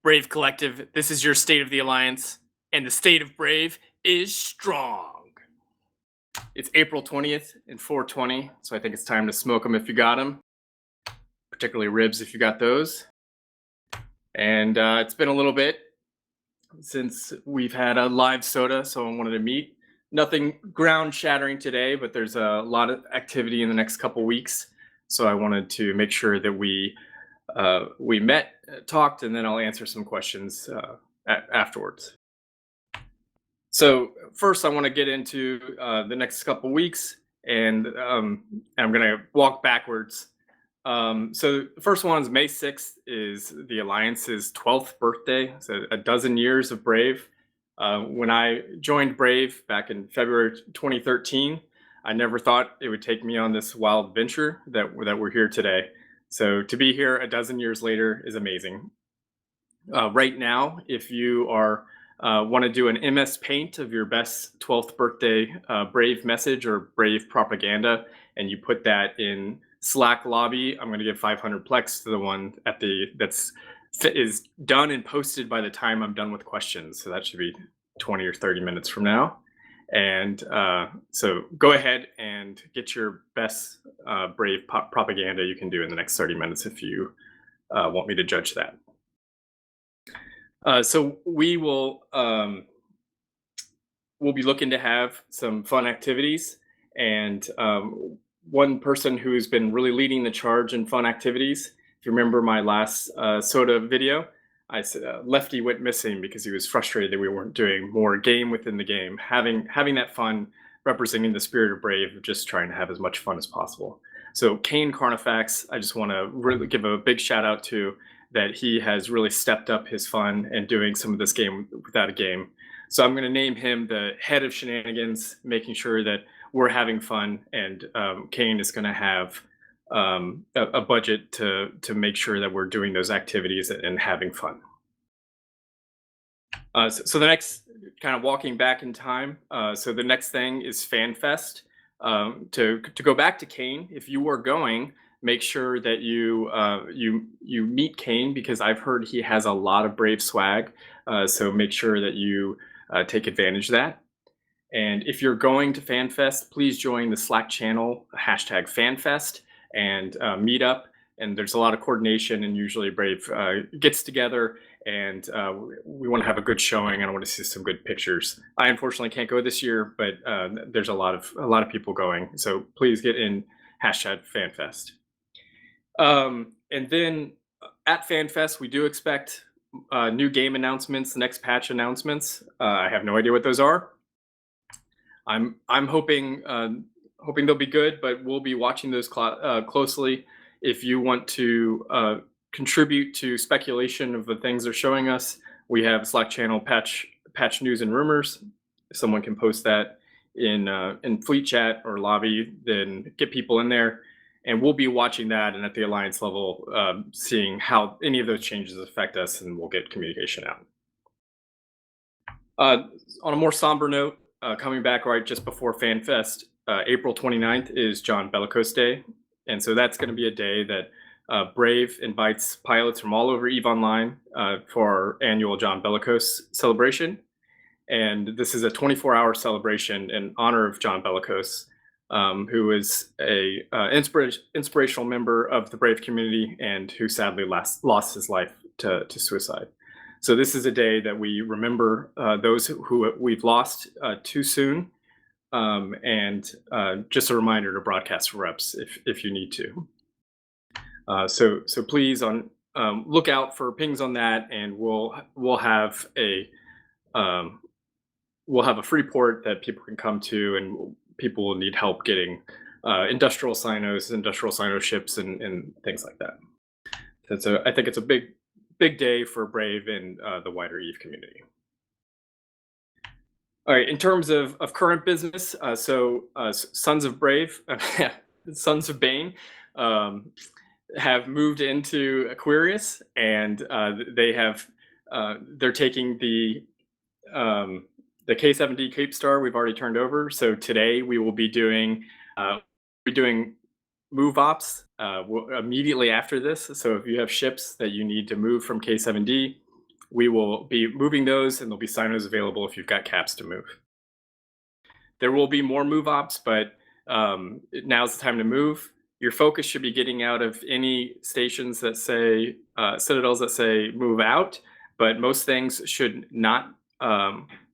Brave Collective, this is your State of the Alliance, and the state of Brave is strong. It's April 20th and 420, so I think it's time to smoke them if you got them, particularly ribs if you got those. And it's been a little bit since we've had a live SOTA, so I wanted to meet. Nothing ground shattering today, but there's a lot of activity in the next couple weeks, so I wanted to make sure that we met, talked, and then I'll answer some questions afterwards. So first, I want to get into the next couple weeks, and I'm going to walk backwards. So the first one is May 6th is the Alliance's 12th birthday. So a dozen years of Brave. When I joined Brave back in February 2013, I never thought it would take me on this wild venture that we're here today. So to be here a dozen years later is amazing. Right now, if you are want to do an MS Paint of your best 12th birthday Brave message or Brave propaganda, and you put that in Slack lobby, I'm going to give 500 plex to the one that's is done and posted by the time I'm done with questions. So that should be 20 or 30 minutes from now. And so go ahead and get your best Brave propaganda you can do in the next 30 minutes if you want me to judge that. So we'll be looking to have some fun activities, and one person who's been really leading the charge in fun activities. If you remember my last SOTA video, I said Lefty went missing because he was frustrated that we weren't doing more game within the game, having that fun, representing the spirit of Brave, of just trying to have as much fun as possible. So Kane Carnifax, I just want to really give a big shout out to, that he has really stepped up his fun and doing some of this game without a game. So I'm going to name him the head of shenanigans, making sure that we're having fun, and Kane is going to have a budget to make sure that we're doing those activities and having fun. So the next, kind of walking back in time, so the next thing is FanFest. To go back to Kane, if you are going, make sure that you meet Kane, because I've heard he has a lot of Brave swag. So make sure that you take advantage of that. And if you're going to FanFest, please join the Slack channel #FanFest and meet up. And there's a lot of coordination, and usually Brave gets together, and we want to have a good showing, and I want to see some good pictures. I unfortunately can't go this year, but there's a lot of people going, so please get in #FanFest. And then at FanFest, we do expect new game announcements, next patch announcements. I have no idea what those are. I'm hoping they'll be good, but we'll be watching those closely. If you want to contribute to speculation of the things they're showing us, we have a Slack channel patch news and rumors. If someone can post that in Fleet Chat or lobby, then get people in there, and we'll be watching that, and at the Alliance level, seeing how any of those changes affect us, and we'll get communication out. On a more somber note, coming back right just before FanFest, April 29th is John Bellicose Day. And so that's going to be a day that Brave invites pilots from all over EVE Online for our annual John Bellicose celebration. And this is a 24-hour celebration in honor of John Bellicose, who is a inspirational member of the Brave community and who sadly lost his life to suicide. So this is a day that we remember those who we've lost too soon, and just a reminder to broadcast reps if you need to. So please look out for pings on that, and we'll have a free port that people can come to, and people will need help getting industrial cyno ships, and things like that. So I think it's a big day for Brave and the wider EVE community. All right, in terms of current business, Sons of Brave, Sons of Bane, have moved into Aquarius, and they're taking the K7D Cape Star we've already turned over. So today we will be doing move ops immediately after this. So if you have ships that you need to move from K7D, we will be moving those, and there'll be signers available if you've got caps to move. There will be more move ops, but now's the time to move. Your focus should be getting out of any stations that say citadels that say move out, but most things should not.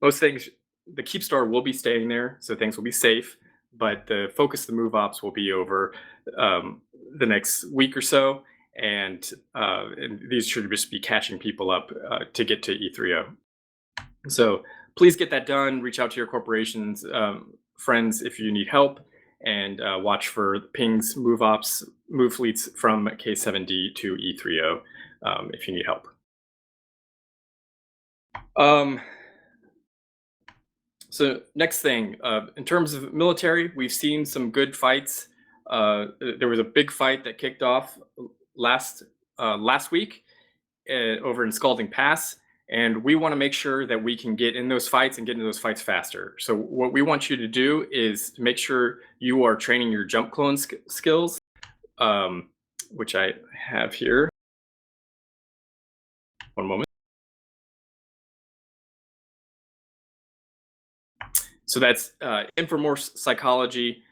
Most things, the keep star will be staying there, so things will be safe. But the focus of the move ops will be over the next week or so, and these should just be catching people up to get to E3O. So please get that done. Reach out to your corporations, friends if you need help, and watch for pings, move ops, move fleets from K7D to E3O if you need help. So next thing, in terms of military, we've seen some good fights. There was a big fight that kicked off last week over in Scalding Pass, and we want to make sure that we can get in those fights and get into those fights faster. So what we want you to do is to make sure you are training your jump clone skills, which I have here. One moment. So that's Infomorph Psychology,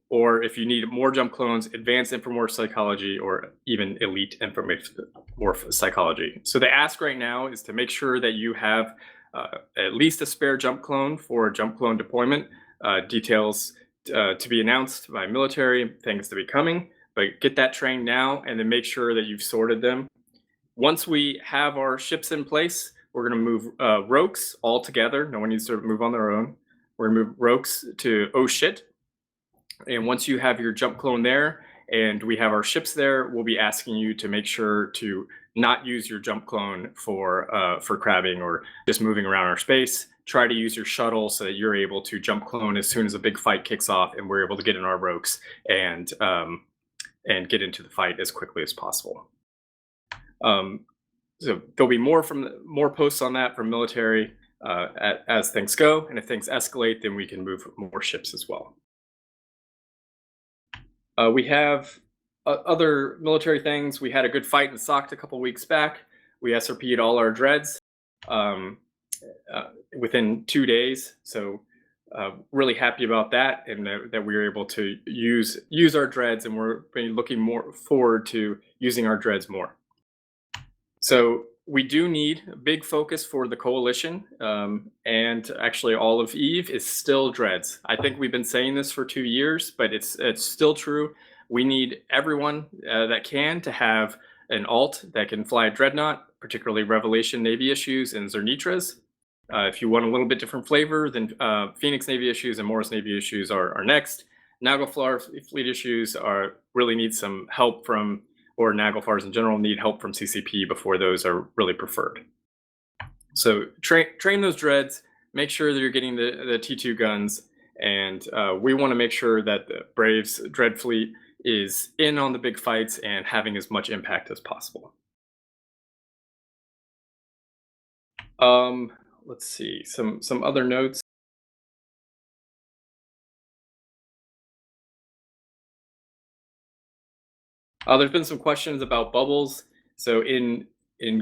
or if you need more jump clones, Advanced Infomorph Psychology, or even Elite Infomorph Psychology. So the ask right now is to make sure that you have at least a spare jump clone for jump clone deployment. Details to be announced by military, things to be coming, but get that trained now and then make sure that you've sorted them. Once we have our ships in place, we're going to move Rogues all together. No one needs to move on their own. We're going to move Rogues to Oh Shit. And once you have your jump clone there and we have our ships there, we'll be asking you to make sure to not use your jump clone for crabbing or just moving around our space. Try to use your shuttle so that you're able to jump clone as soon as a big fight kicks off and we're able to get in our Rogues and get into the fight as quickly as possible. So there'll be more posts on that from military as things go, and if things escalate, then we can move more ships as well. We have other military things. We had a good fight in SOCT a couple weeks back. We SRP'd all our dreads within 2 days, so really happy about that, and that we were able to use our dreads, and we're looking more forward to using our dreads more. So we do need a big focus for the coalition, and actually all of EVE is still dreads. I think we've been saying this for 2 years, but it's still true. We need everyone that can to have an alt that can fly a dreadnought, particularly Revelation Navy issues and Zernitras. If you want a little bit different flavor, then Phoenix Navy issues and Morris Navy issues are next. Naglfar fleet issues really need some help from, or Naglfars in general need help from CCP before those are really preferred. So train those dreads, make sure that you're getting the T2 guns, and we want to make sure that the Braves dread fleet is in on the big fights and having as much impact as possible. Let's see, some other notes. There's been some questions about bubbles. So in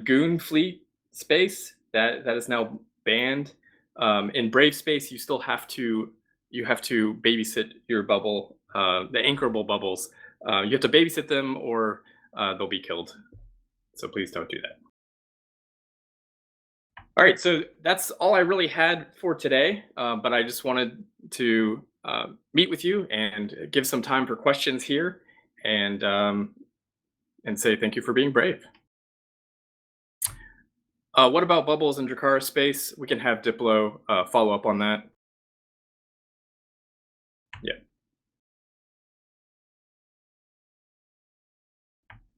Goon fleet space, that is now banned. In Brave space, you still have to babysit your bubble, the anchorable bubbles. You have to babysit them, or they'll be killed. So please don't do that. All right, so that's all I really had for today. But I just wanted to meet with you and give some time for questions here, and say thank you for being brave. What about bubbles in Drakara space? We can have Diplo follow up on that. Yeah.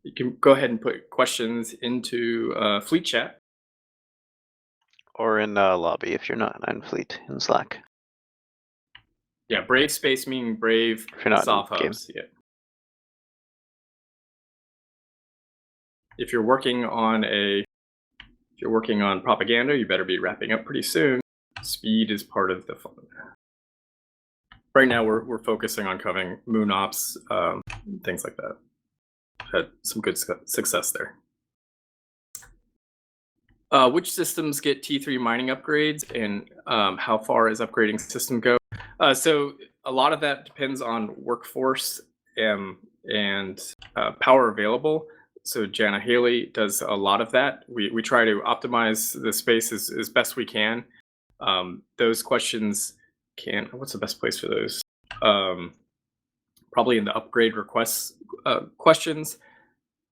You can go ahead and put questions into fleet chat. Or in lobby if you're not in fleet in Slack. Yeah, brave space meaning brave if you're not soft in hubs. Yeah. If you're working on propaganda, you better be wrapping up pretty soon. Speed is part of the fun. Right now, we're focusing on covering moon ops, things like that. Had some good success there. Which systems get T3 mining upgrades, and how far is upgrading system go? So a lot of that depends on workforce and power available. So Jana Haley does a lot of that. We try to optimize the space as best we can. Those questions can. What's the best place for those? Um, Probably in the upgrade requests questions.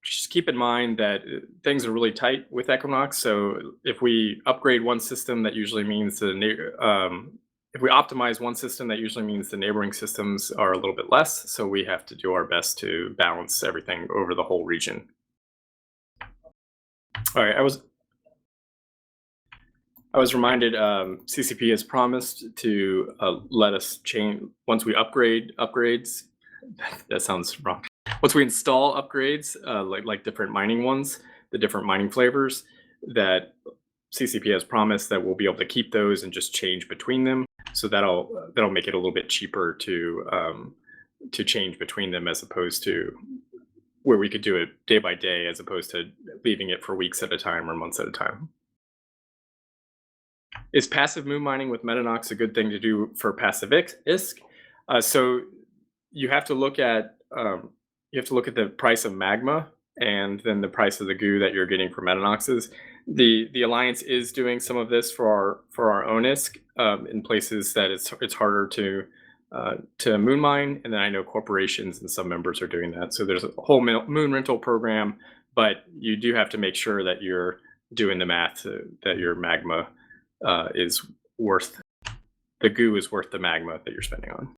Just keep in mind that things are really tight with Equinox. So if we upgrade one system, that usually means if we optimize one system, that usually means the neighboring systems are a little bit less. So we have to do our best to balance everything over the whole region. All right, I was reminded CCP has promised to let us change once we upgrade upgrades. That sounds wrong. Once we install upgrades, like different mining ones, the different mining flavors, that CCP has promised that we'll be able to keep those and just change between them. So that'll make it a little bit cheaper to change between them, as opposed to where we could do it day by day, as opposed to leaving it for weeks at a time or months at a time. Is passive moon mining with Metanox a good thing to do for passive ISK? So you have to look at the price of magma and then the price of the goo that you're getting for Metanoxes. The alliance is doing some of this for our own ISK in places that it's harder to moon mine, and then I know corporations and some members are doing that. So there's a whole moon rental program, but you do have to make sure that you're doing the math that your magma is worth the goo is worth the magma that you're spending on.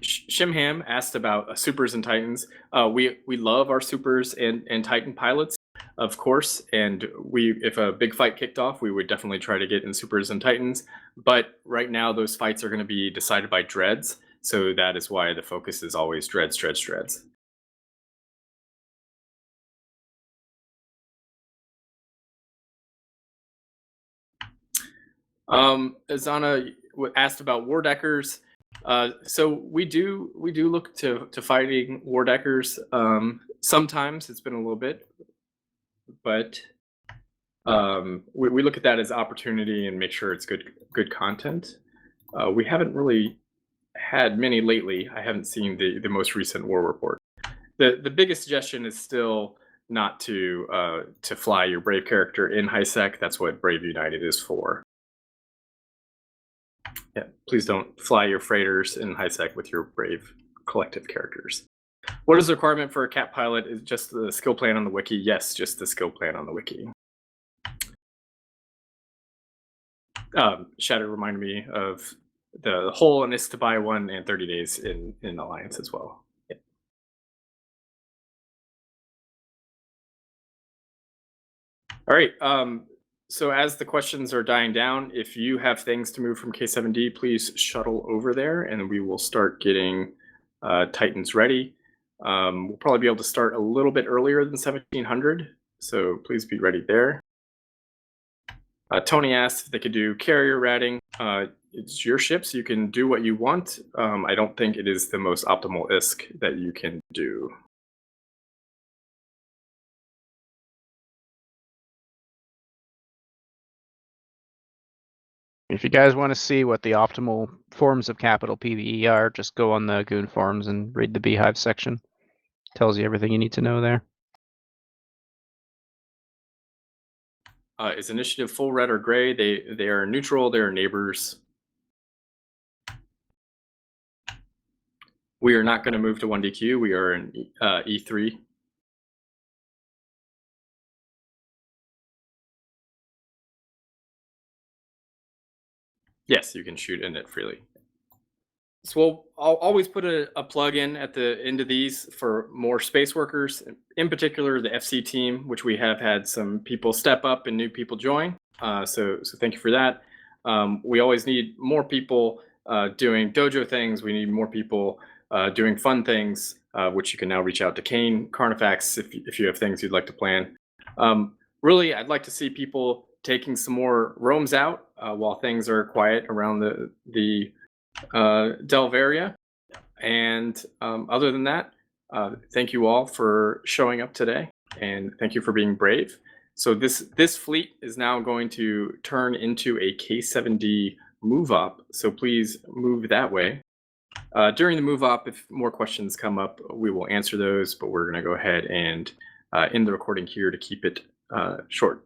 Shimham asked about supers and titans. We love our supers and titan pilots, of course, and if a big fight kicked off, we would definitely try to get in supers and titans. But right now, those fights are going to be decided by dreads, so that is why the focus is always dreads. Azana asked about war deckers. So we do look to fighting war deckers. Sometimes it's been a little bit, but we look at that as opportunity and make sure it's good content. We haven't really had many lately. I haven't seen the most recent war report. The biggest suggestion is still not to fly your Brave character in high sec. That's what Brave United is for. Yeah, please don't fly your freighters in high sec with your Brave collective characters. What is the requirement for a cat pilot? Is just the skill plan on the wiki? Yes, just the skill plan on the wiki. Shadow reminded me of the whole and is to buy one and 30 days in Alliance as well. Yeah. All right. So as the questions are dying down, if you have things to move from K7D, please shuttle over there and we will start getting Titans ready. We'll probably be able to start a little bit earlier than 1700, so please be ready there. Tony asked if they could do carrier ratting. It's your ship, so you can do what you want. I don't think it is the most optimal ISK that you can do. If you guys want to see what the optimal forms of capital PvE are, just go on the Goon forums and read the Beehive section. Tells you everything you need to know there. Is initiative full red or gray? They are neutral. They are neighbors. We are not going to move to 1DQ. We are in E3. Yes, you can shoot in it freely. So I'll always put a plug in at the end of these for more space workers, in particular the FC team, which we have had some people step up and new people join. So thank you for that. We always need more people doing dojo things. We need more people doing fun things, which you can now reach out to Kane Carnifax if you have things you'd like to plan. Really, I'd like to see people taking some more roams out while things are quiet around the Delve area. And other than that, thank you all for showing up today. and thank you for being brave. So this fleet is now going to turn into a K7D move up. So please move that way. During the move up, if more questions come up, we will answer those. But we're going to go ahead and end the recording here to keep it short.